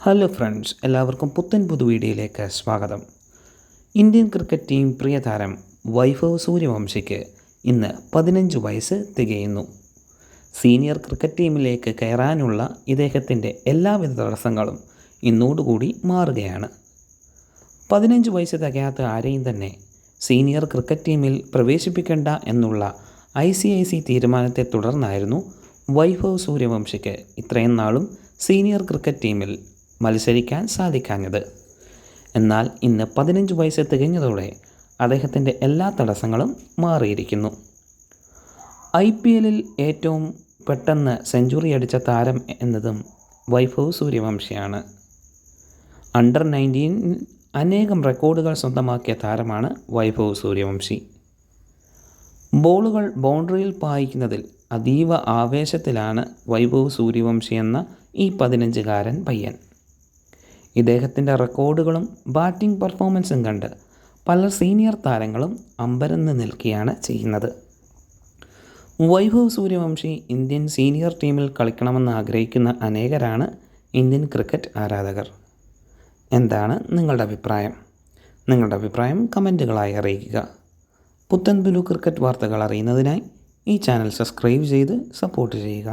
Hello friends, എല്ലാവർക്കും പുത്തൻ വീഡിയോയിലേക്ക് സ്വാഗതം. ഇന്ത്യൻ ക്രിക്കറ്റ് ടീം പ്രിയതാരം വൈഭവ് സൂര്യവംശിക്ക് ഇന്ന് 15 വയസ്സ് തികയുന്നു. സീനിയർ ക്രിക്കറ്റ് ടീമിലേക്ക് കയറാനുള്ള ഇദ്ദേഹത്തിൻ്റെ എല്ലാവിധ തടസ്സങ്ങളും ഇന്നോടുകൂടി മാറുകയാണ്. 15 വയസ്സ് തികയാത്ത ആരെയും തന്നെ സീനിയർ ക്രിക്കറ്റ് ടീമിൽ പ്രവേശിപ്പിക്കേണ്ട എന്നുള്ള ICC തീരുമാനത്തെ തുടർന്നായിരുന്നു വൈഭവ് സൂര്യവംശിക്ക് ഇത്രയും നാളും സീനിയർ ക്രിക്കറ്റ് ടീമിൽ മത്സരിക്കാൻ സാധിക്കാഞ്ഞത്. എന്നാൽ ഇന്ന് 15 വയസ്സ് തികഞ്ഞതോടെ അദ്ദേഹത്തിൻ്റെ എല്ലാ തടസ്സങ്ങളും മാറിയിരിക്കുന്നു. IPL ഏറ്റവും പെട്ടെന്ന് സെഞ്ചുറി അടിച്ച താരം എന്നതും വൈഭവ് സൂര്യവംശിയാണ്. അണ്ടർ 19 അനേകം റെക്കോർഡുകൾ സ്വന്തമാക്കിയ താരമാണ് വൈഭവ് സൂര്യവംശി. ബോളുകൾ ബൗണ്ടറിയിൽ പായിക്കുന്നതിൽ അതീവ ആവേശത്തിലാണ് വൈഭവ് സൂര്യവംശി എന്ന ഈ 15-കാരൻ പയ്യൻ. ഇദ്ദേഹത്തിൻ്റെ റെക്കോർഡുകളും ബാറ്റിംഗ് പെർഫോമൻസും കണ്ട് പല സീനിയർ താരങ്ങളും അമ്പരന്ന് നിൽക്കുകയാണ് ചെയ്യുന്നത്. വൈഭവ് സൂര്യവംശി ഇന്ത്യൻ സീനിയർ ടീമിൽ കളിക്കണമെന്ന് ആഗ്രഹിക്കുന്ന അനേകരാണ് ഇന്ത്യൻ ക്രിക്കറ്റ് ആരാധകർ. എന്താണ് നിങ്ങളുടെ അഭിപ്രായം? നിങ്ങളുടെ അഭിപ്രായം കമൻറ്റുകളായി അറിയിക്കുക. പുത്തൻ ക്രിക്കറ്റ് വാർത്തകൾ അറിയുന്നതിനായി ഈ ചാനൽ സബ്സ്ക്രൈബ് ചെയ്ത് സപ്പോർട്ട് ചെയ്യുക.